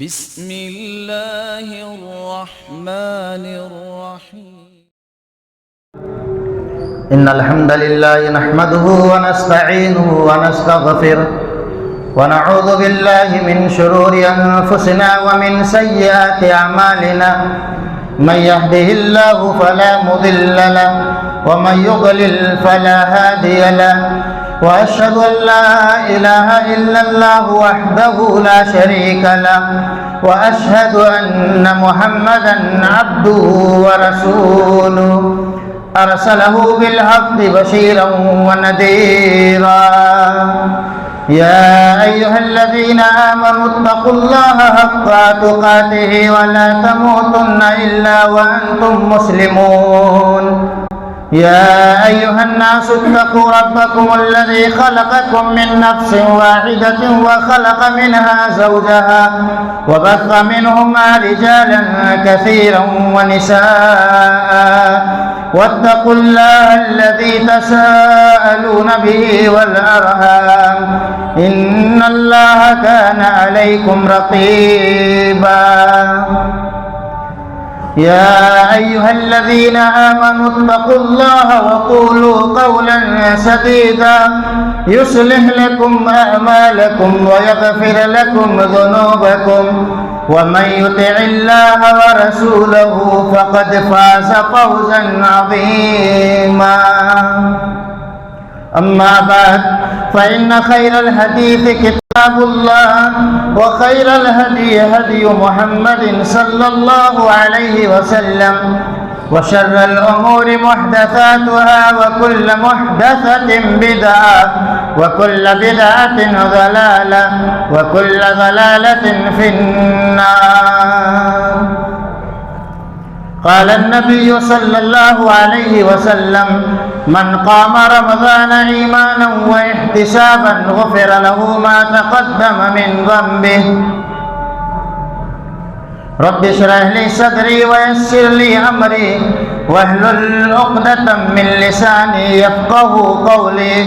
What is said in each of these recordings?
بسم اللہ الرحمن الرحیم ان الحمد للہ نحمده ونستعینه ونستغفره ونعوذ باللہ من شرور انفسنا ومن سیئات اعمالنا من يهده الله فلا مضل له ومن يضلل فلا هادي له وأشهد أن لا إله إلا الله وحده لا شريك له وأشهد أن محمدا عبده ورسوله أرسله بالحق بشيرا ونذيرا يا أيها الذين آمنوا اتقوا الله حق تقاته ولا تموتن إلا وأنتم مسلمون يا أيها الناس اتقوا ربكم الذي خلقكم من نفس واحدة وخلق منها زوجها وبث منهما رجالا كثيرا ونساء واتقوا الله الذي تساءلون به والأرحام إن الله كان عليكم رقيبا يا أيها الذين آمنوا اتقوا الله وقولوا قولا سديدا يصلح لكم أعمالكم ويغفر لكم ذنوبكم ومن يطع الله ورسوله فقد فاز فوزا عظيما أما بعد فإن خير الحديث كتاب الله وخير الهدي هدي محمد صلى الله عليه وسلم وشر الأمور محدثاتها وكل محدثة بدعة وكل بدعة ضلالة وكل ضلالة في النار. قال النبي صلى الله عليه وسلم من قام رمضان إيمانا واحتسابا غفر له ما تقدم من ذنبه. رب اشرح لي صدري ويسر لي أمري واحلل عقدة من لساني يفقهوا قولي.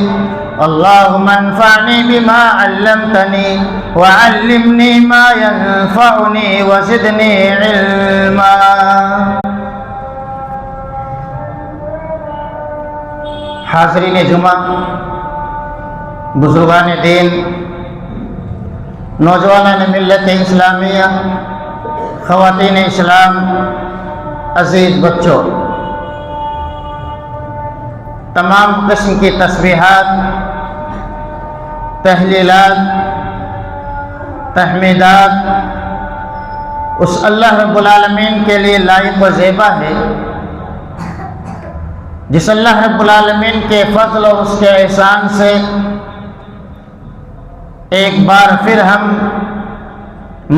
اللهم انفعني بما علمتني وعلمني ما ينفعني وزدني علما. حاضرین جمعہ، بزرگان دین، نوجوانان ملت اسلامیہ، خواتین اسلام، عزیز بچوں، تمام قسم کی تسبیحات، تحلیلات، تحمیدات اس اللہ رب العالمین کے لیے لائق و زیبا ہے جس اللہ رب العالمین کے فضل اور اس کے احسان سے ایک بار پھر ہم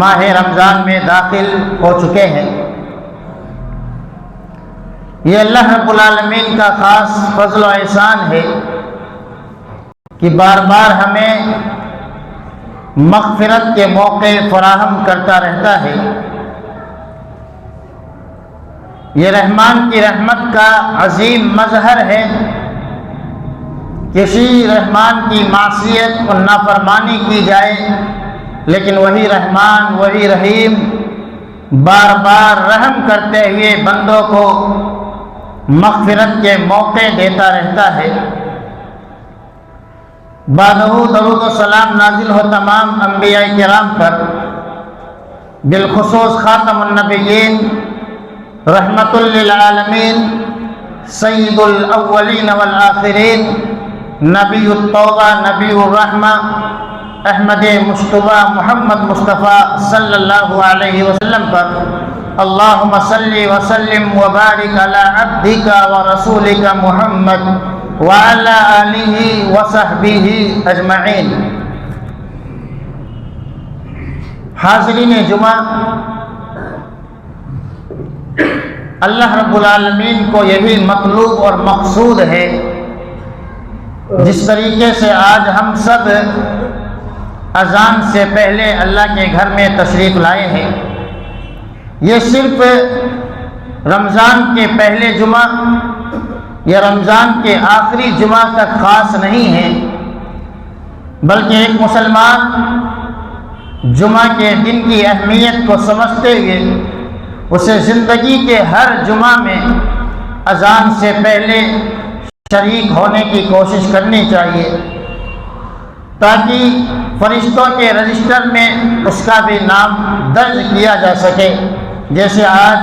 ماہ رمضان میں داخل ہو چکے ہیں. یہ اللہ رب العالمین کا خاص فضل و احسان ہے کہ بار بار ہمیں مغفرت کے موقع فراہم کرتا رہتا ہے. یہ رحمان کی رحمت کا عظیم مظہر ہے. کسی رحمان کی معصیت اور نافرمانی کی جائے لیکن وہی رحمان، وہی رحیم بار بار رحم کرتے ہوئے بندوں کو مغفرت کے موقع دیتا رہتا ہے. بعدہ درود و سلام نازل ہو تمام انبیاء کرام پر، بالخصوص خاتم النبیین، رحمت للعالمین، سید الاولین والآخرین، نبی التوبہ، نبی الرحمہ، احمد مصطفیٰ محمد مصطفیٰ صلی اللہ علیہ وسلم پر. اللہم صلی وسلم وبارک علی عبدک ورسولک محمد وعلی آلہ وصحبہ اجمعین. حاضرین جمعہ، اللہ رب العالمین کو یہی مطلوب اور مقصود ہے جس طریقے سے آج ہم سب اذان سے پہلے اللہ کے گھر میں تشریف لائے ہیں. یہ صرف رمضان کے پہلے جمعہ یا رمضان کے آخری جمعہ تک خاص نہیں ہے، بلکہ ایک مسلمان جمعہ کے دن کی اہمیت کو سمجھتے ہوئے اسے زندگی کے ہر جمعہ میں اذان سے پہلے شریک ہونے کی کوشش کرنی چاہیے، تاکہ فرشتوں کے رجسٹر میں اس کا بھی نام درج کیا جا سکے، جیسے آج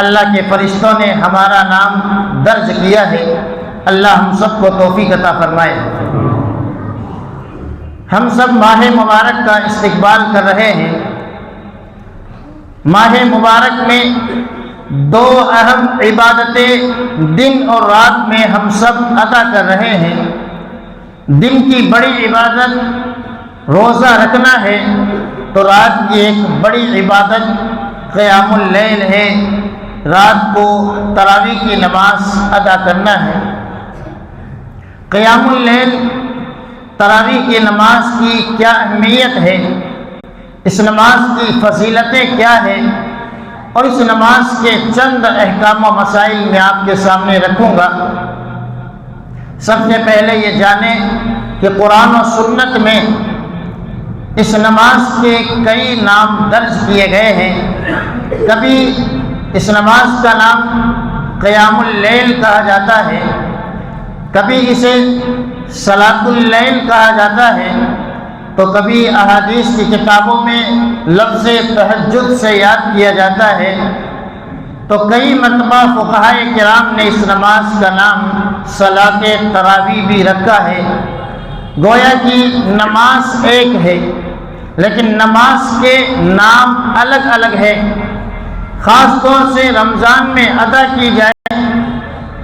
اللہ کے فرشتوں نے ہمارا نام درج کیا ہے۔ اللہ ہم سب کو توفیق عطا فرمائے۔ ہم سب ماہ مبارک کا استقبال کر رہے ہیں۔ ماہ مبارک میں دو اہم عبادتیں دن اور رات میں ہم سب ادا کر رہے ہیں۔ دن کی بڑی عبادت روزہ رکھنا ہے، تو رات کی ایک بڑی عبادت قیام اللیل ہے، رات کو تراویح کی نماز ادا کرنا ہے۔ قیام اللیل تراویح کی نماز کی کیا اہمیت ہے، اس نماز کی فضیلتیں کیا ہیں، اور اس نماز کے چند احکام و مسائل میں آپ کے سامنے رکھوں گا۔ سب سے پہلے یہ جانیں کہ قرآن و سنت میں اس نماز کے کئی نام درج کیے گئے ہیں۔ کبھی اس نماز کا نام قیام اللیل کہا جاتا ہے، کبھی اسے صلاۃ اللیل کہا جاتا ہے، تو کبھی احادیث کی کتابوں میں لفظ تہجد سے یاد کیا جاتا ہے، تو کئی مرتبہ فقہائے کرام نے اس نماز کا نام صلاۃ تراویح بھی رکھا ہے۔ گویا کہ نماز ایک ہے، لیکن نماز کے نام الگ الگ ہے۔ خاص طور سے رمضان میں ادا کی جائے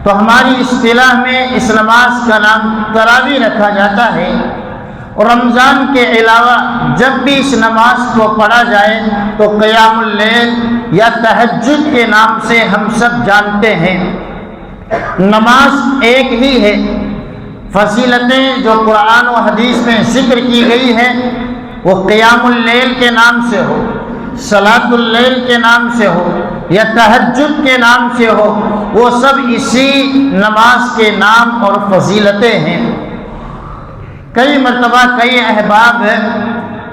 تو ہماری اصطلاح میں اس نماز کا نام تراویح رکھا جاتا ہے، اور رمضان کے علاوہ جب بھی اس نماز کو پڑھا جائے تو قیام اللیل یا تہجد کے نام سے ہم سب جانتے ہیں۔ نماز ایک ہی ہے، فضیلتیں جو قرآن و حدیث میں ذکر کی گئی ہے وہ قیام اللیل کے نام سے ہو، صلاۃ اللیل کے نام سے ہو یا تہجد کے نام سے ہو، وہ سب اسی نماز کے نام اور فضیلتیں ہیں۔ کئی مرتبہ کئی احباب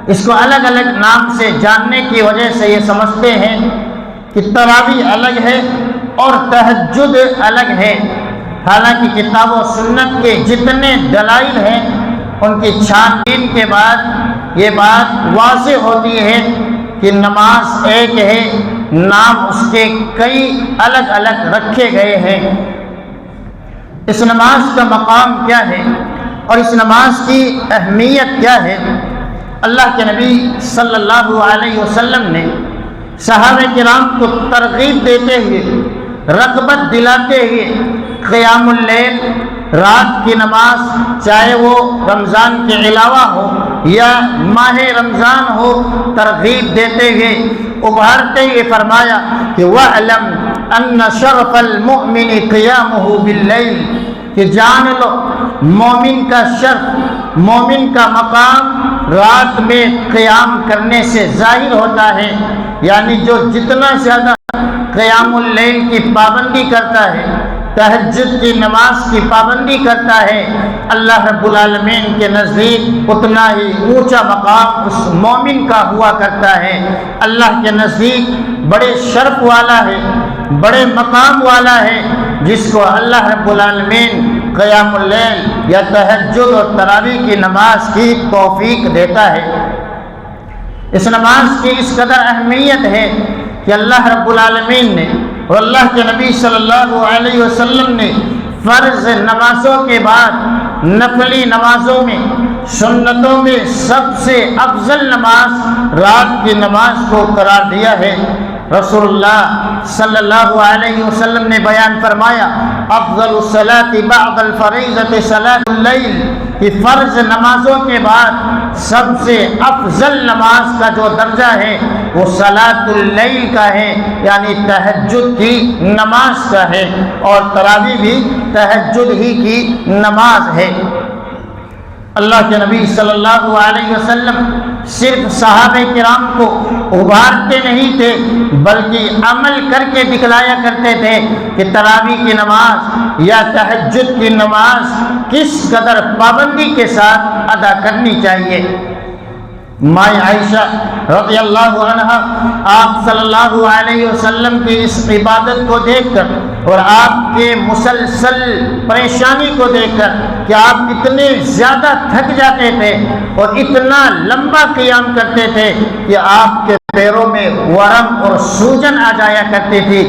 اس کو الگ الگ نام سے جاننے کی وجہ سے یہ سمجھتے ہیں کہ تراویح الگ ہے اور تہجد الگ ہے، حالانکہ کتاب و سنت کے جتنے دلائل ہیں ان کی چھان بین کے بعد یہ بات واضح ہوتی ہے کہ نماز ایک ہے، نام اس کے کئی الگ الگ رکھے گئے ہیں۔ اس نماز کا مقام کیا ہے اور اس نماز کی اہمیت کیا ہے؟ اللہ کے نبی صلی اللہ علیہ وسلم نے صحابہ کرام کو ترغیب دیتے ہوئے، رغبت دلاتے ہوئے قیام اللیل، رات کی نماز، چاہے وہ رمضان کے علاوہ ہو یا ماہ رمضان ہو، ترغیب دیتے ہوئے ابھارتے ہوئے فرمایا کہ وَاعْلَمْ أَنَّ شَرْفَ الْمُؤْمِنِ قِيَامُهُ بِاللَّيْلِ، کہ جان لو مومن کا شرف، مومن کا مقام رات میں قیام کرنے سے ظاہر ہوتا ہے۔ یعنی جو جتنا زیادہ قیام اللیل کی پابندی کرتا ہے، تہجد کی نماز کی پابندی کرتا ہے، اللہ رب العالمین کے نزدیک اتنا ہی اونچا مقام اس مومن کا ہوا کرتا ہے۔ اللہ کے نزدیک بڑے شرف والا ہے، بڑے مقام والا ہے، جس کو اللہ رب العالمین قیام اللیل یا تہجد اور تراویح کی نماز کی توفیق دیتا ہے۔ اس نماز کی اس قدر اہمیت ہے کہ اللہ رب العالمین نے اور اللہ کے نبی صلی اللہ علیہ وسلم نے فرض نمازوں کے بعد نفلی نمازوں میں، سنتوں میں سب سے افضل نماز رات کی نماز کو قرار دیا ہے۔ رسول اللہ صلی اللہ علیہ وسلم نے بیان فرمایا افضل الصلاة بعد الفریضۃ صلاۃ اللیل، کہ فرض نمازوں کے بعد سب سے افضل نماز کا جو درجہ ہے وہ صلاۃ اللیل کا ہے، یعنی تہجد کی نماز کا ہے، اور تراویح بھی تہجد ہی کی نماز ہے۔ اللہ کے نبی صلی اللہ علیہ وسلم صرف صحابہ کرام کو ابھارتے نہیں تھے بلکہ عمل کر کے دکھلایا کرتے تھے کہ تراویح کی نماز یا تہجد کی نماز کس قدر پابندی کے ساتھ ادا کرنی چاہیے۔ مائی عائشہ رضی اللہ عنہا آپ صلی اللہ علیہ وسلم کی اس عبادت کو دیکھ کر اور آپ کے مسلسل پریشانی کو دیکھ کر کہ آپ اتنے زیادہ تھک جاتے تھے اور اتنا لمبا قیام کرتے تھے کہ آپ کے پیروں میں ورم اور سوجن آ جایا کرتی تھی،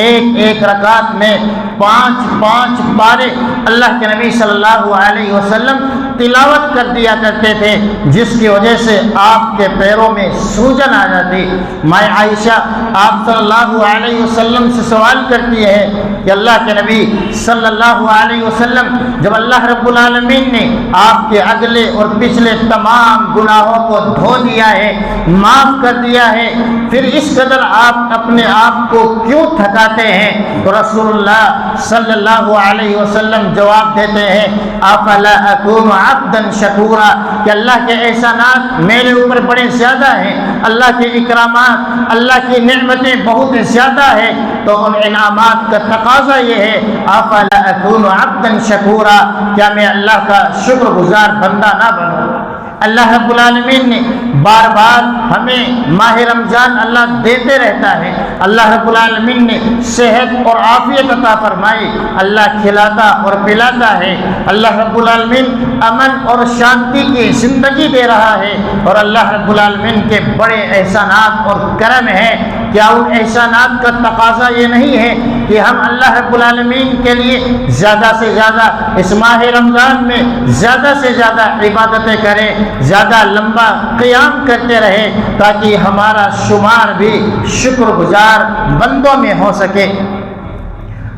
ایک ایک رکعت میں 5 بارے اللہ کے نبی صلی اللہ علیہ وسلم تلاوت کر دیا کرتے تھے، جس کی وجہ سے آپ کے پیروں میں سوجن آ جاتی۔ مائی عائشہ آپ صلی اللہ علیہ وسلم سے سوال کرتی ہے کہ اللہ کے نبی صلی اللہ علیہ وسلم، جب اللہ رب العالمین نے آپ کے اگلے اور پچھلے تمام گناہوں کو دھو دیا ہے، معاف کر دیا ہے، پھر اس قدر آپ اپنے آپ کو کیوں تھکاتے ہیں؟ تو رسول اللہ صلی اللہ علیہ وسلم جواب دیتے ہیں، افلا اکون عبدا شکورا، کہ اللہ کے احسانات میرے اوپر بڑے زیادہ ہیں، اللہ کے اکرامات، اللہ کی نعمتیں بہت زیادہ ہیں، تو ان انعامات کا تقاضا یہ ہے افلا اکون عبدا شکورا، کیا میں اللہ کا شکر گزار بندہ نہ بنوں؟ اللہ رب العالمین نے بار بار ہمیں ماہ رمضان اللہ دیتے رہتا ہے، اللہ رب العالمین نے صحت اور عافیت عطا فرمائی، اللہ کھلاتا اور پلاتا ہے، اللہ رب العالمین امن اور شانتی کی زندگی دے رہا ہے، اور اللہ رب العالمین کے بڑے احسانات اور کرم ہیں۔ کیا ان احسانات کا تقاضا یہ نہیں ہے کہ ہم اللہ رب العالمین کے لیے زیادہ سے زیادہ اس ماہ رمضان میں زیادہ سے زیادہ عبادتیں کریں، زیادہ لمبا قیام کرتے رہیں، تاکہ ہمارا شمار بھی شکر گزار بندوں میں ہو سکے۔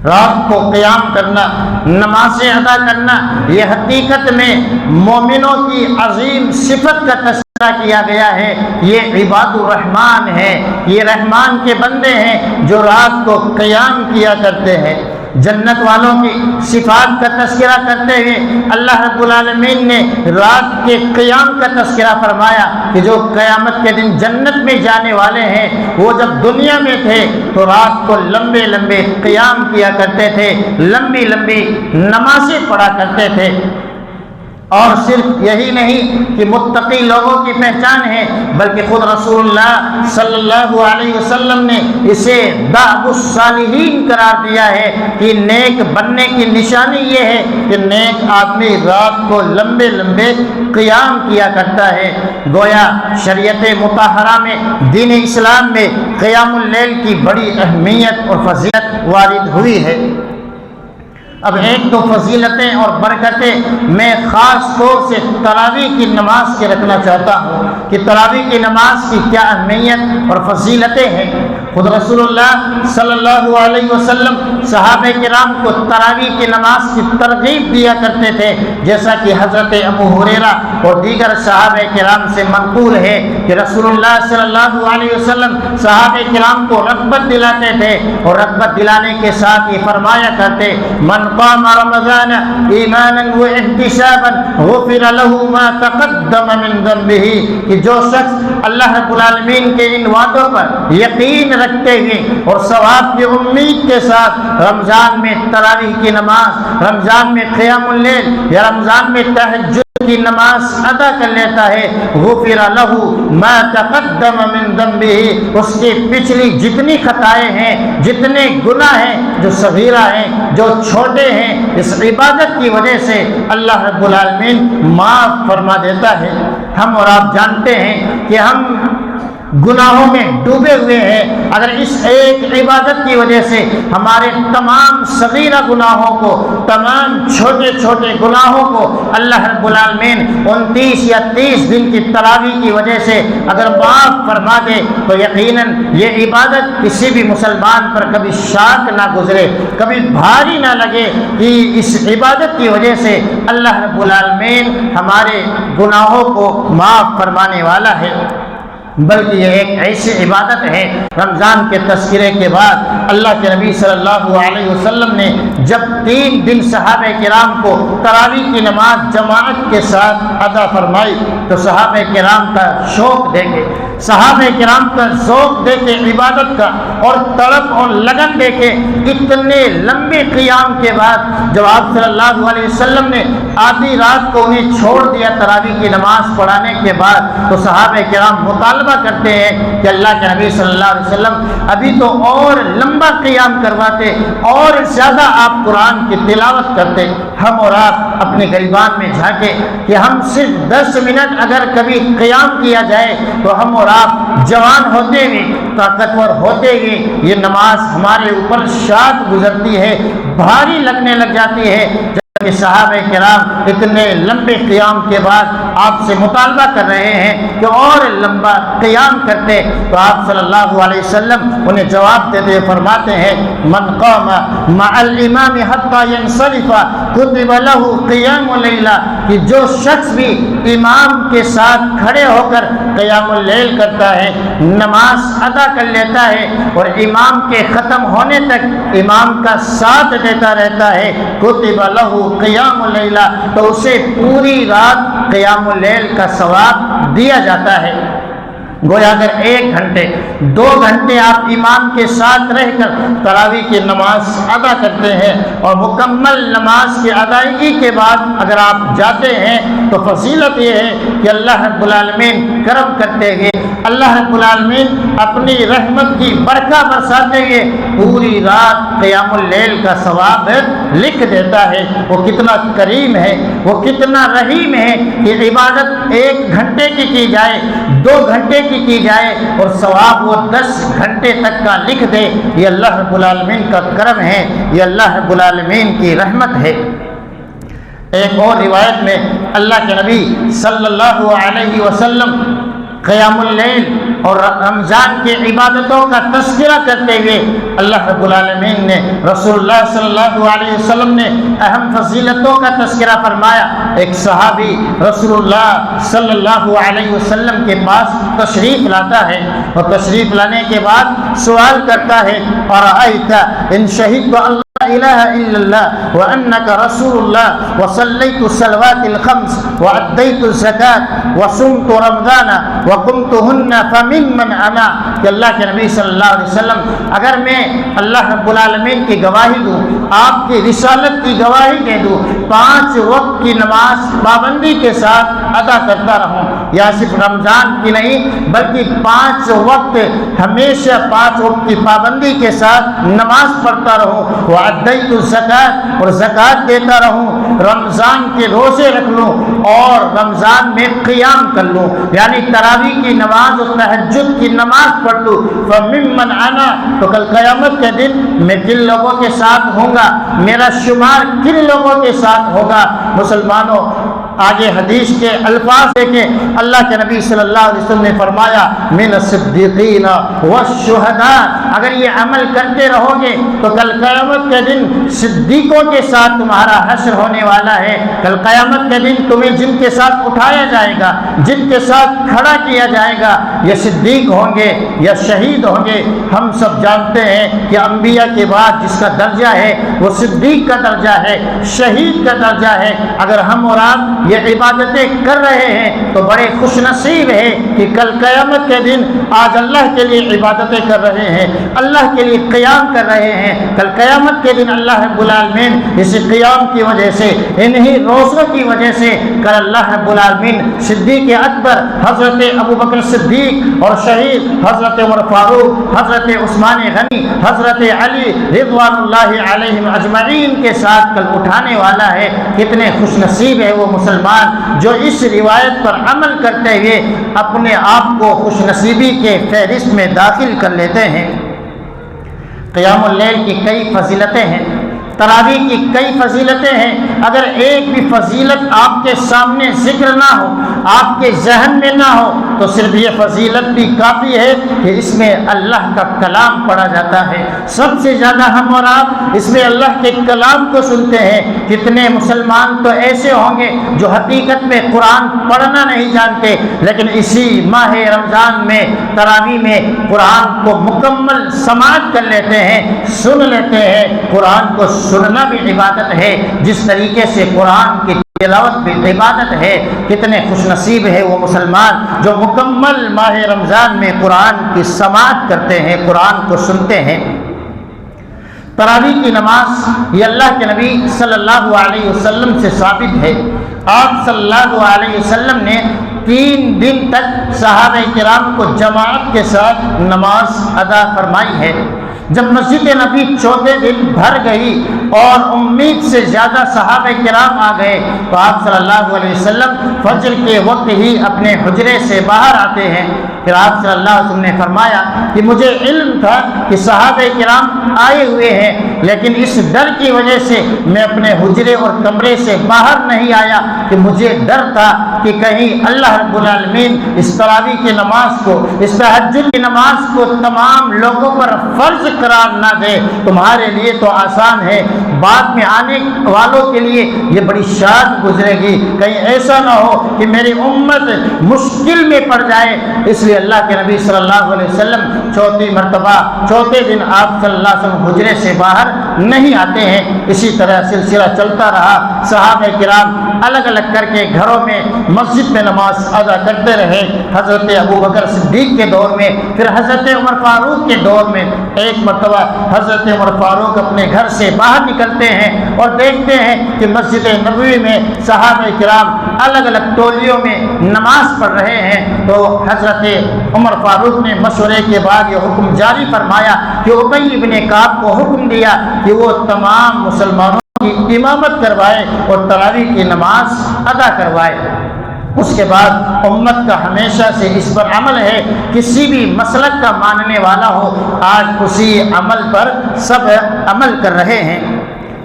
رات کو قیام کرنا، نمازیں ادا کرنا، یہ حقیقت میں مومنوں کی عظیم صفت کا تذکرہ کیا گیا ہے۔ یہ عباد الرحمن ہیں، یہ رحمان کے بندے ہیں جو رات کو قیام کیا کرتے ہیں۔ جنت والوں کی صفات کا تذکرہ کرتے ہوئے اللہ رب العالمین نے رات کے قیام کا تذکرہ فرمایا کہ جو قیامت کے دن جنت میں جانے والے ہیں، وہ جب دنیا میں تھے تو رات کو لمبے لمبے قیام کیا کرتے تھے، لمبی لمبی نمازیں پڑھا کرتے تھے۔ اور صرف یہی نہیں کہ متقی لوگوں کی پہچان ہے، بلکہ خود رسول اللہ صلی اللہ علیہ وسلم نے اسے دأب الصالحین قرار دیا ہے کہ نیک بننے کی نشانی یہ ہے کہ نیک آدمی رات کو لمبے لمبے قیام کیا کرتا ہے۔ گویا شریعت مطہرہ میں، دین اسلام میں قیام اللیل کی بڑی اہمیت اور فضیلت وارد ہوئی ہے۔ اب ایک تو فضیلتیں اور برکتیں میں خاص طور سے تراویح کی نماز کے رکھنا چاہتا ہوں کہ تراویح کی نماز کی کیا اہمیت اور فضیلتیں ہیں۔ خود رسول اللہ صلی اللہ علیہ وسلم صحابہ کرام کو تراویح کی نماز کی ترغیب دیا کرتے تھے، جیسا کہ حضرت ابو ہریرہ اور دیگر صحابہ کرام سے منقول ہے کہ رسول اللہ صلی اللہ علیہ وسلم صحابہ کرام کو رغبت دلاتے تھے، اور رغبت دلانے کے ساتھ یہ فرمایا کرتے، من قام رمضان ایمانا واحتسابا غفر له ما تقدم من ذنبه، کہ جو شخص اللہ رب العالمین کے ان وعدوں پر یقین رکھتے ہوئے اور ثواب کی امید کے ساتھ رمضان میں تراویح کی نماز، رمضان میں قیام اللیل یا رمضان میں تہجد کی نماز ادا کر لیتا ہے، غفر له ما تقدم من ذنبه، اس کی پچھلی جتنی خطائیں ہیں، جتنے گناہ ہیں، جو صغیرہ ہیں، جو چھوٹے ہیں، اس عبادت کی وجہ سے اللہ رب العالمین معاف فرما دیتا ہے۔ ہم اور آپ جانتے ہیں کہ ہم گناہوں میں ڈوبے ہوئے ہیں، اگر اس ایک عبادت کی وجہ سے ہمارے تمام صغیرہ گناہوں کو، تمام چھوٹے چھوٹے گناہوں کو اللہ رب العالمین 29 یا 30 دن کی تراویح کی وجہ سے اگر معاف فرما دے تو یقیناً یہ عبادت کسی بھی مسلمان پر کبھی شاق نہ گزرے، کبھی بھاری نہ لگے کہ اس عبادت کی وجہ سے اللہ رب العالمین ہمارے گناہوں کو معاف فرمانے والا ہے۔ بلکہ یہ ایک ایسی عبادت ہے، رمضان کے تذکرے کے بعد اللہ کے نبی صلی اللہ علیہ وسلم نے جب 3 دن صحابہ کرام کو تراویح کی نماز جماعت کے ساتھ ادا فرمائی تو صحابہ کرام کا شوق دیکھے، صحابہ کرام کا ذوق دیکھے عبادت کا اور تڑپ اور لگن دیکھے، اتنے لمبے قیام کے بعد جب آپ صلی اللہ علیہ وسلم نے آدھی رات کو انہیں چھوڑ دیا تراویح کی نماز پڑھانے کے بعد، تو صحابہ کرام مطالبہ کرتے ہیں کہ اللہ کے نبی صلی اللہ علیہ وسلم ابھی تو اور لمبا قیام کرواتے، اور زیادہ آپ قرآن کی تلاوت کرتے، ہم اور آپ اپنے گریبان میں جھانکے کہ ہم صرف 10 منٹ اگر کبھی قیام کیا جائے تو ہم اور آپ جوان ہوتے ہوئے، طاقتور ہوتے ہوئے یہ نماز ہمارے اوپر شاد گزرتی ہے، بھاری لگنے لگ جاتی ہے۔ کہ صحابہ کرام اتنے لمبے قیام کے بعد آپ سے مطالبہ کر رہے ہیں کہ اور لمبا قیام کرتے، تو آپ صلی اللہ علیہ وسلم انہیں جواب دیتے فرماتے ہیں من قام مع الامام حتى ينصرف كتب له قیام اللیل، کہ جو شخص بھی امام کے ساتھ کھڑے ہو کر قیام اللیل کرتا ہے، نماز ادا کر لیتا ہے اور امام کے ختم ہونے تک امام کا ساتھ دیتا رہتا ہے، کتب له قیام اللیل، تو اسے پوری رات قیام اللیل کا ثواب دیا جاتا ہے۔ گویا اگر 1 گھنٹے 2 گھنٹے آپ امام کے ساتھ رہ کر تراویح کی نماز ادا کرتے ہیں اور مکمل نماز کی ادائیگی کے بعد اگر آپ جاتے ہیں تو فضیلت یہ ہے کہ اللہ رب العالمین کرم کرتے ہوئے، اللہ رب العالمین اپنی رحمت کی برکہ برساتے ہوئے پوری رات قیام اللیل کا ثواب لکھ دیتا ہے۔ وہ کتنا کریم ہے، وہ کتنا رحیم ہے کہ عبادت 1 گھنٹے کی جائے، 2 گھنٹے کی جائے اور ثواب وہ 10 گھنٹے تک کا لکھ دے۔ یہ اللہ رب العالمین کا کرم ہے، یہ اللہ رب العالمین کی رحمت ہے۔ ایک اور روایت میں اللہ کے نبی صلی اللہ علیہ وسلم قیام اللیل اور رمضان کی عبادتوں کا تذکرہ کرتے ہوئے اللہ رب العالمین نے، رسول اللہ صلی اللہ علیہ وسلم نے اہم فضیلتوں کا تذکرہ فرمایا۔ ایک صحابی رسول اللہ صلی اللہ علیہ وسلم کے پاس تشریف لاتا ہے اور تشریف لانے کے بعد سوال کرتا ہے ارأیت ان شہدت اللہ الہ الا اللہ وانک رسول اللہ وصلیت الصلوات الخمس وادیت الزکاة وصمت رمضان وقمتهن فممن انا، کہ اللہ کے نبی صلی اللہ علیہ وسلم اگر میں اللہ رب العالمین کی گواہی دوں، آپ کی رسالت کی گواہی دے دوں، 5 وقت کی نماز پابندی کے ساتھ ادا کرتا رہوں، یا صرف رمضان کی نہیں بلکہ 5 وقت ہمیشہ 5 وقت کی پابندی کے ساتھ نماز پڑھتا رہوں، وعدیت الزکاة اور زکوٰۃ دیتا رہوں، رمضان کے روزے رکھ لوں اور رمضان میں قیام کر لوں، یعنی تراویح کی نماز اور تہجد کی نماز پڑھ لوں، فممن انا، تو کل قیامت کے دن میں کن لوگوں کے ساتھ ہوں گا، میرا شمار کن لوگوں کے ساتھ ہوگا۔ مسلمانوں آگے حدیث کے الفاظ دیکھیں، اللہ کے نبی صلی اللہ علیہ وسلم نے فرمایا من الصدیقین والشہداء، اگر یہ عمل کرتے رہو گے تو کل قیامت کے دن صدیقوں کے ساتھ تمہارا حشر ہونے والا ہے۔ کل قیامت کے دن تمہیں جن کے ساتھ اٹھایا جائے گا، جن کے ساتھ کھڑا کیا جائے گا، یہ صدیق ہوں گے یا شہید ہوں گے۔ ہم سب جانتے ہیں کہ انبیاء کے بعد جس کا درجہ ہے وہ صدیق کا درجہ ہے، شہید کا درجہ ہے۔ اگر ہم اور آپ یہ عبادتیں کر رہے ہیں تو بڑے خوش نصیب ہیں کہ کل قیامت کے دن آج اللہ کے لیے عبادتیں کر رہے ہیں، اللہ کے لیے قیام کر رہے ہیں۔ کل قیامت کے دن اللہ رب العالمین اس قیام کی وجہ سے، انہی روزوں کی وجہ سے کل اللہ رب العالمین صدیق اکبر حضرت ابوبکر صدیق اور شہید حضرت عمر فاروق، حضرت عثمان غنی، حضرت علی رضوان اللہ علیہم اجمعین کے ساتھ کل اٹھانے والا ہے۔ کتنے خوش نصیب ہے وہ مسلمان جو اس روایت پر عمل کرتے ہوئے اپنے آپ کو خوش نصیبی کے فہرست میں داخل کر لیتے ہیں۔ قیام اللیل کی کئی فضیلتیں ہیں، تراویح کی کئی فضیلتیں ہیں، اگر ایک بھی فضیلت آپ کے سامنے ذکر نہ ہو، آپ کے ذہن میں نہ ہو، تو صرف یہ فضیلت بھی کافی ہے کہ اس میں اللہ کا کلام پڑھا جاتا ہے۔ سب سے زیادہ ہم اور آپ اس میں اللہ کے کلام کو سنتے ہیں۔ کتنے مسلمان تو ایسے ہوں گے جو حقیقت میں قرآن پڑھنا نہیں جانتے، لیکن اسی ماہ رمضان میں تراویح میں قرآن کو مکمل سماعت کر لیتے ہیں، سن لیتے ہیں۔ قرآن کو سننا بھی عبادت ہے، جس طریقے سے قرآن کی تلاوت بھی عبادت ہے۔ کتنے خوش نصیب ہے وہ مسلمان جو مکمل ماہ رمضان میں قرآن کی سماعت کرتے ہیں، قرآن کو سنتے ہیں۔ تراویح کی نماز یہ اللہ کے نبی صلی اللہ علیہ وسلم سے ثابت ہے۔ آپ صلی اللہ علیہ وسلم نے 3 دن تک صحابہ کرام کو جماعت کے ساتھ نماز ادا فرمائی ہے۔ جب مسجد نبی 14 دن بھر گئی اور امید سے زیادہ صحابہ کرام آ گئے تو آپ صلی اللہ علیہ وسلم فجر کے وقت ہی اپنے حجرے سے باہر آتے ہیں۔ پھر آپ صلی اللہ علیہ وسلم نے فرمایا کہ مجھے علم تھا کہ صحابہ کرام آئے ہوئے ہیں، لیکن اس ڈر کی وجہ سے میں اپنے حجرے اور کمرے سے باہر نہیں آیا کہ مجھے ڈر تھا کہ کہیں اللہ رب العالمین اس تراویح کی نماز کو، اس تہجد کی نماز کو تمام لوگوں پر فرض قرار نہ دے۔ تمہارے لیے تو آسان ہے، بعد میں آنے والوں کے لیے یہ بڑی شاد گزرے گی، کہیں ایسا نہ ہو کہ میری امت مشکل میں پڑ جائے۔ اس لیے اللہ کے نبی صلی اللہ علیہ وسلم چوتھی مرتبہ چوتھے دن آپ صلی اللہ علیہ وسلم حجرے سے باہر نہیں آتے ہیں۔ اسی طرح سلسلہ چلتا رہا، صحابہ کرام الگ الگ کر کے گھروں میں مسجد میں نماز ادا کرتے رہے۔ حضرت ابو بکر صدیق کے دور میں، پھر حضرت عمر فاروق کے دور میں ایک مرتبہ حضرت عمر فاروق اپنے گھر سے باہر نکلتے ہیں اور دیکھتے ہیں کہ مسجد نبوی میں صحابہ کرام الگ الگ ٹولیوں میں نماز پڑھ رہے ہیں، تو حضرت عمر فاروق نے مشورے کے بعد یہ حکم جاری فرمایا کہ ابی بن کعب کو حکم دیا کہ وہ تمام مسلمانوں کی امامت کروائے اور تراویح کی نماز ادا کروائے۔ اس کے بعد امت کا ہمیشہ سے اس پر عمل ہے، کسی بھی مسلک کا ماننے والا ہو آج اسی عمل پر سب عمل کر رہے ہیں۔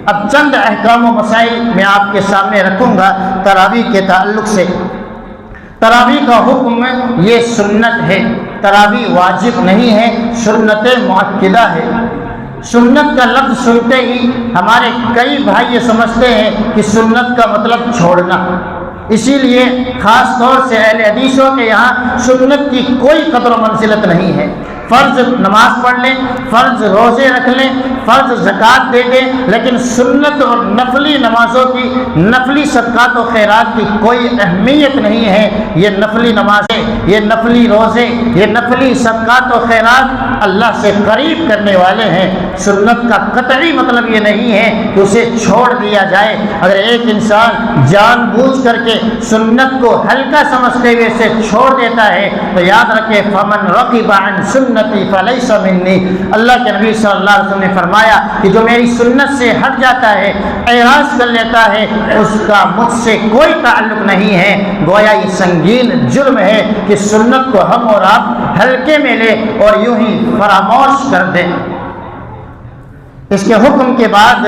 اب چند احکام و مسائل میں آپ کے سامنے رکھوں گا تراویح کے تعلق سے۔ تراویح کا حکم یہ سنت ہے، تراویح واجب نہیں ہے، سنت مؤکدہ ہے۔ سنت کا لفظ سنتے ہی ہمارے کئی بھائی یہ سمجھتے ہیں کہ سنت کا مطلب چھوڑنا، اسی لیے خاص طور سے اہل حدیثوں کے یہاں سنت کی کوئی قدر و منزلت نہیں ہے۔ فرض نماز پڑھ لیں، فرض روزے رکھ لیں، فرض زکوٰۃ دے دیں، لیکن سنت اور نفلی نمازوں کی، نفلی صدقات و خیرات کی کوئی اہمیت نہیں ہے۔ یہ نفلی نمازیں، یہ نفلی روزے، یہ نفلی صدقات و خیرات اللہ سے قریب کرنے والے ہیں۔ سنت کا قطعی مطلب یہ نہیں ہے کہ اسے چھوڑ دیا جائے۔ اگر ایک انسان جان بوجھ کر کے سنت کو ہلکا سمجھتے ہوئے اسے چھوڑ دیتا ہے تو یاد رکھے فمن رغب عن سنتی فلیس منی۔ اللہ کے نبی صلی اللہ علیہ وسلم نے فرمایا کہ جو میری سنت سے ہٹ جاتا ہے، اعراض کر لیتا ہے، اس کا مجھ سے کوئی تعلق نہیں ہے۔ گویا یہ سنگین جرم ہے کہ سنت کو ہم اور آپ ہلکے میں لیں اور یوں ہی فراموش کر دیں۔ اس کے حکم کے بعد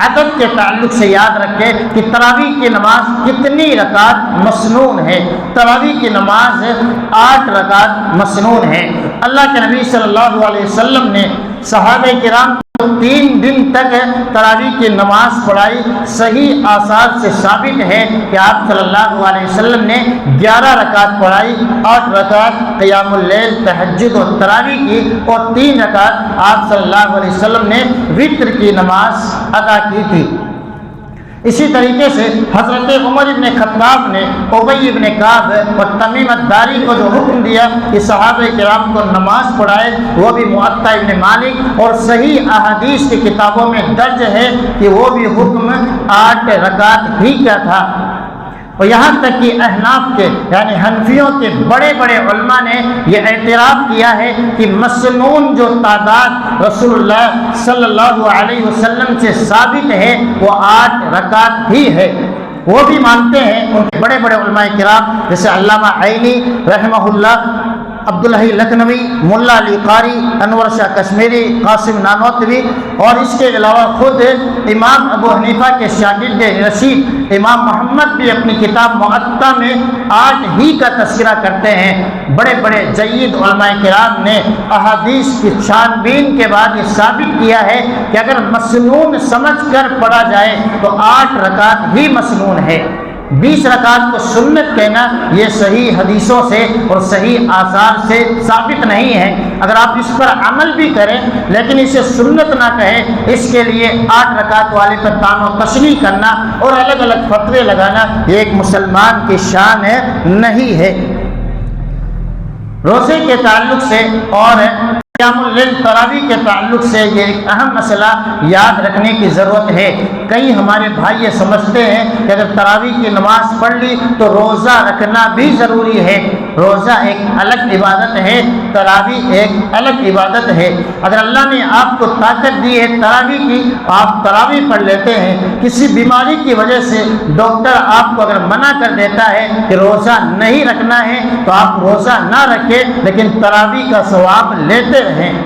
عدد کے تعلق سے یاد رکھیں کہ تراویح کی نماز کتنی رکعت مسنون ہے۔ تراویح کی نماز 8 رکعت مسنون ہے۔ اللہ کے نبی صلی اللہ علیہ وسلم نے صحابہ کرام 3 دن تک تراویح کی نماز پڑھائی۔ صحیح آثار سے ثابت ہے کہ آپ صلی اللہ علیہ وسلم نے 11 رکعت پڑھائی، 8 رکعت قیام اللیل تہجد اور تراویح کی، اور 3 رکعت آپ صلی اللہ علیہ وسلم نے وتر کی نماز ادا کی تھی۔ اسی طریقے سے حضرت عمر بن خطاب نے ابی بن کعب اور تمیم الداری کو جو حکم دیا کہ صحابہ کرام کو نماز پڑھائے، وہ بھی موطا ابن مالک اور صحیح احادیث کی کتابوں میں درج ہے کہ وہ بھی حکم 8 رکعت ہی کا تھا۔ اور یہاں تک کہ احناف کے یعنی حنفیوں کے بڑے بڑے علماء نے یہ اعتراف کیا ہے کہ مسنون جو تعداد رسول اللہ صلی اللہ علیہ وسلم سے ثابت ہے وہ 8 رکعت ہی ہے۔ وہ بھی مانتے ہیں ان کے بڑے بڑے علماء کرام جیسے علامہ عینی رحمہ اللہ، عبدالحی لکھنوی، ملا علی قاری، انور شاہ کشمیری، قاسم نانوتوی اور اس کے علاوہ خود امام ابو حنیفہ کے شاگرد رشید امام محمد بھی اپنی کتاب معطا میں 8 ہی کا تذکرہ کرتے ہیں۔ بڑے بڑے جید علماء کرام نے احادیث کی چھان بین کے بعد یہ ثابت کیا ہے کہ اگر مسنون سمجھ کر پڑھا جائے تو 8 رکعت ہی مسنون ہے۔ 20 رکعت کو سنت کہنا یہ صحیح حدیثوں سے اور صحیح آثار سے ثابت نہیں ہے۔ اگر آپ اس پر عمل بھی کریں لیکن اسے سنت نہ کہیں، اس کے لیے 8 رکعت والے پر تان و تشریح کرنا اور الگ الگ فتوے لگانا یہ ایک مسلمان کی شان نہیں ہے۔ روزے کے تعلق سے اور قیام اللیل تراویح کے تعلق سے یہ ایک اہم مسئلہ یاد رکھنے کی ضرورت ہے۔ کئی ہمارے بھائی یہ سمجھتے ہیں کہ اگر تراویح کی نماز پڑھ لی تو روزہ رکھنا بھی ضروری ہے۔ روزہ ایک الگ عبادت ہے، تراویح ایک الگ عبادت ہے۔ اگر اللہ نے آپ کو طاقت دی ہے تراویح کی، آپ تراویح پڑھ لیتے ہیں۔ کسی بیماری کی وجہ سے ڈاکٹر آپ کو اگر منع کر دیتا ہے کہ روزہ نہیں رکھنا ہے تو آپ روزہ نہ رکھیں لیکن تراویح کا ثواب لیتے رہیں۔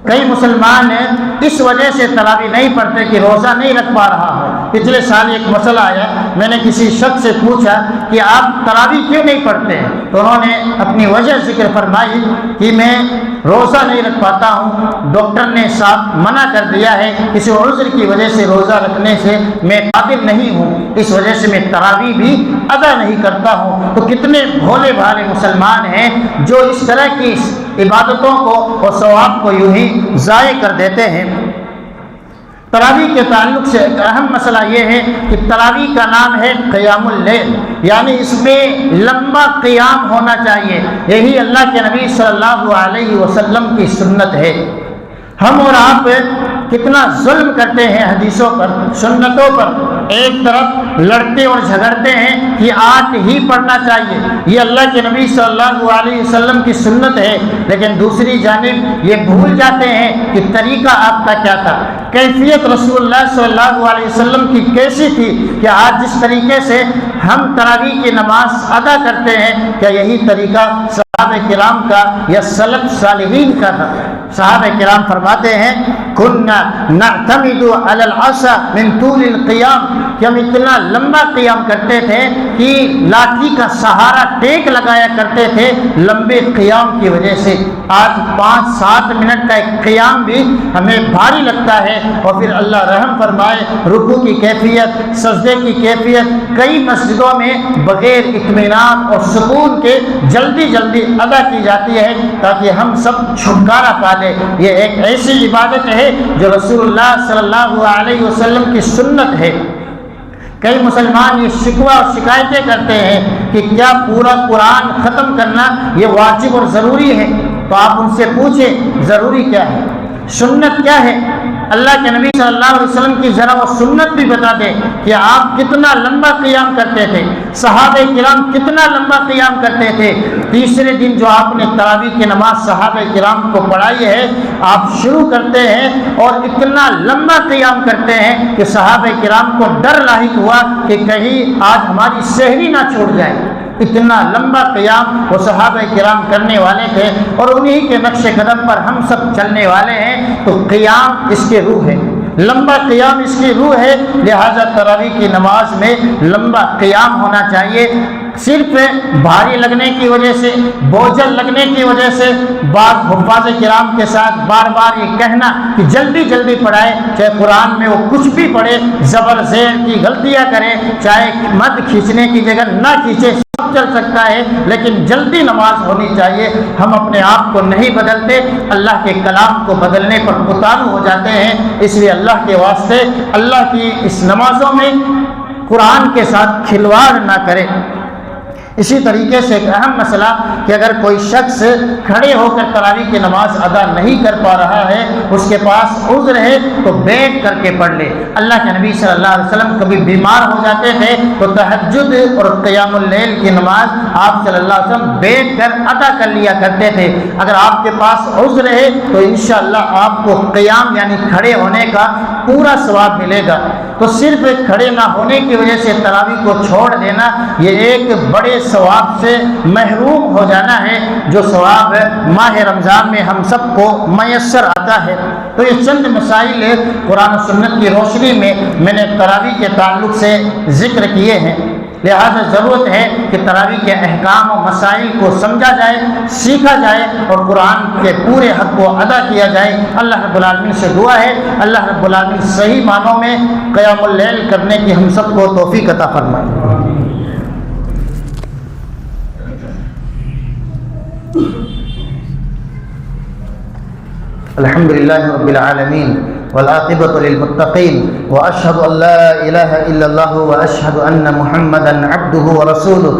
کئی مسلمان ہیں اس وجہ سے تراویح نہیں پڑھتے کہ روزہ نہیں رکھ پا رہا ہو۔ پچھلے سال ایک مسئلہ آیا، میں نے کسی شخص سے پوچھا کہ آپ تراویح کیوں نہیں پڑھتے ہیں، تو انہوں نے اپنی وجہ ذکر فرمائی کہ میں روزہ نہیں رکھ پاتا ہوں، ڈاکٹر نے صاحب منع کر دیا ہے، کسی عذر کی وجہ سے روزہ رکھنے سے میں قابل نہیں ہوں، اس وجہ سے میں تراویح بھی ادا نہیں کرتا ہوں۔ تو کتنے بھولے بھالے مسلمان ہیں جو اس طرح کی عبادتوں کو اور ثواب کو یوں ہی ضائع کر دیتے ہیں۔ تراویح کے تعلق سے ایک اہم مسئلہ یہ ہے کہ تراویح کا نام ہے قیام اللیل، یعنی اس میں لمبا قیام ہونا چاہیے۔ یہی اللہ کے نبی صلی اللہ علیہ وسلم کی سنت ہے۔ ہم اور آپ کتنا ظلم کرتے ہیں حدیثوں پر، سنتوں پر، ایک طرف لڑتے اور جھگڑتے ہیں کہ 8 ہی پڑھنا چاہیے، یہ اللہ کے نبی صلی اللہ علیہ وسلم کی سنت ہے، لیکن دوسری جانب یہ بھول جاتے ہیں کہ طریقہ آپ کا کیا تھا، کیفیت رسول اللہ صلی اللہ علیہ وسلم کی کیسی تھی کہ آج جس طریقے سے ہم تراویح کی نماز ادا کرتے ہیں کیا یہی طریقہ صحابہ کرام کا یا سلف صالحین کا تھا۔ صحابہ کرام فرماتے ہیں کنا نعتمد علی العصا من طول القیام، کہ ہم اتنا لمبا قیام کرتے تھے کہ لاٹھی کا سہارا ٹیک لگایا کرتے تھے لمبے قیام کی وجہ سے۔ آج 5-7 منٹ کا ایک قیام بھی ہمیں بھاری لگتا ہے، اور پھر اللہ رحم فرمائے رکوع کی کیفیت، سجدے کی کیفیت کئی مسجدوں میں بغیر اطمینان اور سکون کے جلدی جلدی ادا کی جاتی ہے تاکہ ہم سب چھٹکارا پا لیں۔ یہ ایک ایسی عبادت ہے جو رسول اللہ صلی اللہ علیہ وسلم کی سنت ہے۔ کئی مسلمان یہ شکوہ اور شکایتیں کرتے ہیں کہ کیا پورا قرآن ختم کرنا یہ واجب اور ضروری ہے؟ تو آپ ان سے پوچھیں ضروری کیا ہے، سنت کیا ہے؟ اللہ کے نبی صلی اللہ علیہ وسلم کی ذرا وہ سنت بھی بتا دیں کہ آپ کتنا لمبا قیام کرتے تھے، صحابہ کرام کتنا لمبا قیام کرتے تھے۔ تیسرے دن جو آپ نے تراویح کی نماز صحابہ کرام کو پڑھائی ہے، آپ شروع کرتے ہیں اور اتنا لمبا قیام کرتے ہیں کہ صحابہ کرام کو ڈر لاحق ہوا کہ کہیں آج ہماری سحری نہ چھوٹ جائے۔ اتنا لمبا قیام وہ صحابہ کرام کرنے والے تھے، اور انہی کے نقش قدم پر ہم سب چلنے والے ہیں۔ تو قیام اس کی روح ہے، لمبا قیام اس کی روح ہے، لہذا تراویح کی نماز میں لمبا قیام ہونا چاہیے۔ صرف بھاری لگنے کی وجہ سے، بوجھل لگنے کی وجہ سے بعض حفاظ کرام کے ساتھ بار بار یہ کہنا کہ جلدی جلدی پڑھائے، چاہے قرآن میں وہ کچھ بھی پڑھے، زبر زیر کی غلطیاں کرے، چاہے مد کھینچنے کی جگہ نہ کھینچے، سب چل سکتا ہے، لیکن جلدی نماز ہونی چاہیے۔ ہم اپنے آپ کو نہیں بدلتے، اللہ کے کلام کو بدلنے پر اتارو ہو جاتے ہیں۔ اس لیے اللہ کے واسطے اللہ کی اس نمازوں میں قرآن کے ساتھ کھلواڑ نہ کریں۔ اسی طریقے سے ایک اہم مسئلہ کہ اگر کوئی شخص کھڑے ہو کر تراویح کی نماز ادا نہیں کر پا رہا ہے، اس کے پاس عذر ہے تو بیٹھ کر کے پڑھ لے۔ اللہ کے نبی صلی اللہ علیہ وسلم کبھی بیمار ہو جاتے تھے تو تہجد اور قیام اللیل کی نماز آپ صلی اللہ علیہ وسلم بیٹھ کر ادا کر لیا کرتے تھے۔ اگر آپ کے پاس عذر ہے تو انشاءاللہ آپ کو قیام یعنی کھڑے ہونے کا پورا ثواب ملے گا۔ تو صرف کھڑے نہ ہونے کی وجہ سے تراویح کو چھوڑ دینا یہ ایک بڑے ثواب سے محروم ہو جانا ہے، جو ثواب ماہ رمضان میں ہم سب کو میسر آتا ہے۔ تو یہ چند مسائل قرآن و سنت کی روشنی میں نے تراویح کے تعلق سے ذکر کیے ہیں، لہذا ضرورت ہے کہ تراویح کے احکام و مسائل کو سمجھا جائے، سیکھا جائے اور قرآن کے پورے حق کو ادا کیا جائے۔ اللہ رب العالمین سے دعا ہے اللہ رب العالمین صحیح معنوں میں قیام اللیل کرنے کی ہم سب کو توفیق عطا فرمائے۔ الحمد للہ رب العالمین والعاقبۃ للمتقین واشهد ان لا الہ الا اللہ واشهد ان محمدا عبده ورسولہ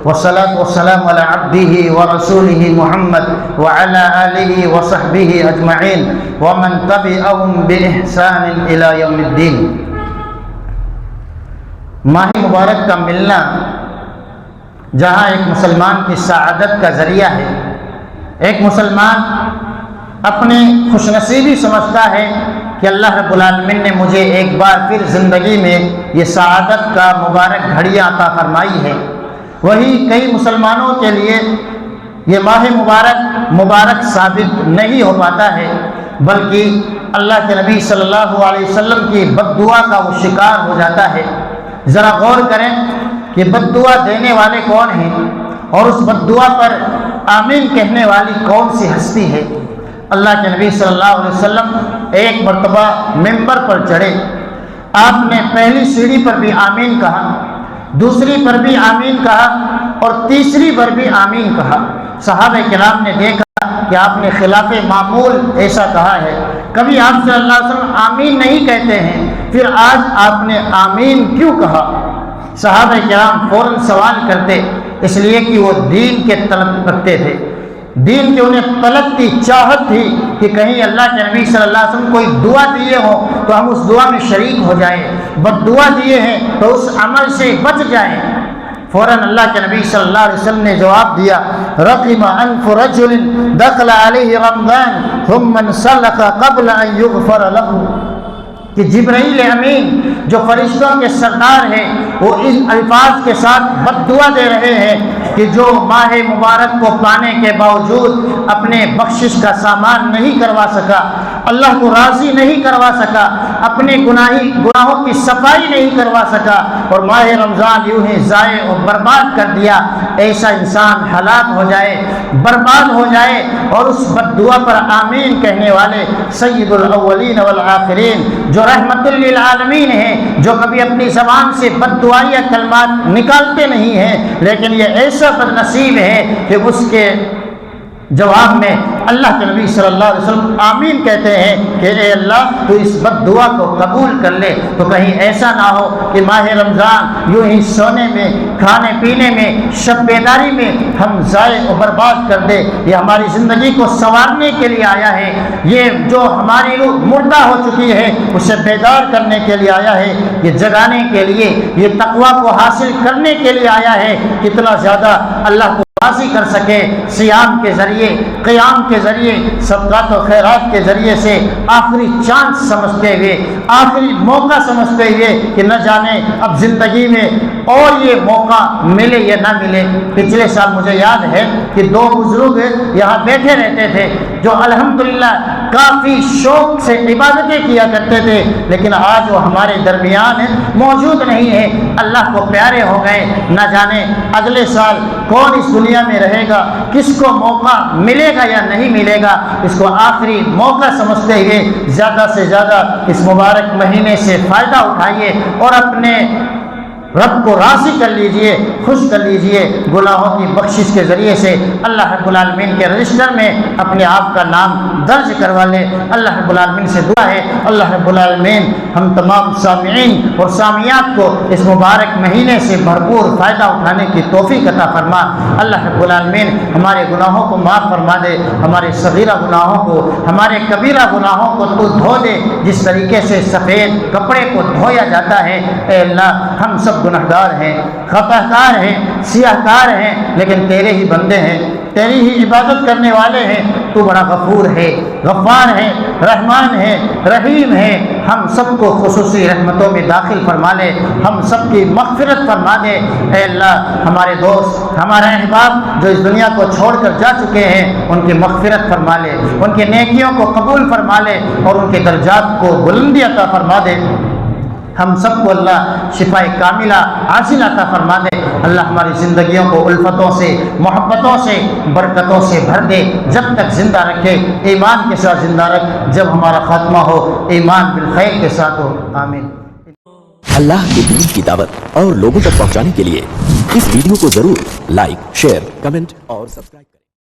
والصلاة والسلام على عبده ورسوله محمد وعلى آله وصحبه اجمعین ومن تبعهم بإحسان الى یوم الدین۔ ماہ مبارک کا ملنا جہاں ایک مسلمان کی سعادت کا ذریعہ ہے، ایک مسلمان اپنی خوش نصیبی سمجھتا ہے کہ اللہ رب العالمین نے مجھے ایک بار پھر زندگی میں یہ سعادت کا مبارک گھڑیاں عطا فرمائی ہے، وہی کئی مسلمانوں کے لیے یہ ماہ مبارک ثابت نہیں ہو پاتا ہے، بلکہ اللہ کے نبی صلی اللہ علیہ وسلم کی بد دعا کا وہ شکار ہو جاتا ہے۔ ذرا غور کریں کہ بد دعا دینے والے کون ہیں اور اس بد دعا پر آمین کہنے والی کون سی ہستی ہے۔ اللہ کے نبی صلی اللہ علیہ وسلم ایک مرتبہ ممبر پر چڑھے، آپ نے پہلی سیڑھی پر بھی آمین کہا، دوسری پر بھی آمین کہا اور تیسری پر بھی آمین کہا۔ صحابہ کرام نے دیکھا کہ آپ نے خلاف معمول ایسا کہا ہے، کبھی آپ صلی اللہ علیہ وسلم آمین نہیں کہتے ہیں، پھر آج آپ نے آمین کیوں کہا؟ صحابہ کرام فوراً سوال کرتے، اس لیے کہ وہ دین کے طلب رکھتے تھے، دین کی انہیں طلب کی چاہت تھی کہ کہیں اللہ کے نبی صلی اللہ علیہ وسلم کوئی دعا دیے ہوں تو ہم اس دعا میں شریک ہو جائیں، بد دعا دیے ہیں تو اس عمل سے بچ جائیں۔ فوراً اللہ کے نبی صلی اللہ علیہ وسلم نے جواب دیا، رقم انف رجل دخل علیہ رمضان ثم انسلخ قبل ان یغفر له، کہ جبرائیل امین جو فرشتوں کے سردار ہیں وہ ان الفاظ کے ساتھ بد دعا دے رہے ہیں کہ جو ماہ مبارک کو پانے کے باوجود اپنے بخشش کا سامان نہیں کروا سکا، اللہ کو راضی نہیں کروا سکا، اپنے گناہوں کی صفائی نہیں کروا سکا اور ماہ رمضان یوں ہی ضائع اور برباد کر دیا، ایسا انسان ہلاک ہو جائے، برباد ہو جائے۔ اور اس بد دعا پر آمین کہنے والے سید الاولین والآخرین جو رحمت للعالمین ہیں، جو کبھی اپنی زبان سے بد دعائیہ کلمات نکالتے نہیں ہیں، لیکن یہ ایسا بد نصیب ہے کہ اس کے جواب میں اللہ کے نبی صلی اللہ علیہ وسلم آمین کہتے ہیں کہ اے اللہ تو اس بد دعا کو قبول کر لے۔ تو کہیں ایسا نہ ہو کہ ماہ رمضان یوں ہی سونے میں، کھانے پینے میں، شب بیداری میں ہم ضائع و برباد کر دے۔ یہ ہماری زندگی کو سنوارنے کے لیے آیا ہے، یہ جو ہماری روح مردہ ہو چکی ہے اسے بیدار کرنے کے لیے آیا ہے، یہ جگانے کے لیے، یہ تقویٰ کو حاصل کرنے کے لیے آیا ہے۔ کتنا زیادہ اللہ کو راضی کر سکے، صیام کے ذریعے، قیام کے ذریعے، صدقات و خیرات کے ذریعے سے آخری چانس سمجھتے ہوئے، آخری موقع سمجھتے ہوئے کہ نہ جانے اب زندگی میں اور یہ موقع ملے یا نہ ملے۔ پچھلے سال مجھے یاد ہے کہ دو بزرگ یہاں بیٹھے رہتے تھے جو الحمدللہ کافی شوق سے عبادتیں کیا کرتے تھے، لیکن آج وہ ہمارے درمیان موجود نہیں ہے، اللہ کو پیارے ہو گئے۔ نہ جانے اگلے سال کون اس دنیا میں رہے گا، کس کو موقع ملے گا یا نہیں ملے گا۔ اس کو آخری موقع سمجھتے ہوئے زیادہ سے زیادہ اس مبارک مہینے سے فائدہ اٹھائیے اور اپنے رب کو راضی کر لیجئے، خوش کر لیجئے، گناہوں کی بخشش کے ذریعے سے اللہ رب العالمین کے رجسٹر میں اپنے آپ کا نام درج کروا لے۔ اللہ رب العالمین سے دعا ہے اللہ رب العالمین ہم تمام سامعین اور سامعات کو اس مبارک مہینے سے بھرپور فائدہ اٹھانے کی توفیق عطا فرما۔ اللہ رب العالمین ہمارے گناہوں کو معاف فرما دے، ہمارے صغیرہ گناہوں کو، ہمارے کبیرہ گناہوں کو تو دھو دے جس طریقے سے سفید کپڑے کو دھویا جاتا ہے۔ اے اللہ ہم سب گنہگار ہیں، خطا کار ہیں، سیاہ کار ہیں، لیکن تیرے ہی بندے ہیں، تیری ہی عبادت کرنے والے ہیں۔ تو تو بڑا غفور ہے، غفار ہے، رحمان ہے، رحیم ہے، ہم سب کو خصوصی رحمتوں میں داخل فرما لے، ہم سب کی مغفرت فرما دے۔ اے اللہ ہمارے دوست، ہمارے احباب جو اس دنیا کو چھوڑ کر جا چکے ہیں ان کی مغفرت فرما لے، ان کی نیکیوں کو قبول فرما لے اور ان کے درجات کو بلندی عطا فرما دے۔ ہم سب کو اللہ شفاء کاملہ عاجل عطا فرما دے۔ اللہ ہماری زندگیوں کو الفتوں سے، محبتوں سے، برکتوں سے بھر دے، جب تک زندہ رکھے، ایمان کے ساتھ زندہ رکھ، جب ہمارا خاتمہ ہو ایمان بالخیر کے ساتھ ہو، آمین۔ اللہ کے دین کی دعوت اور لوگوں تک پہنچانے کے لیے اس ویڈیو کو ضرور لائک، شیئر، کمنٹ اور سبسکرائب کریں۔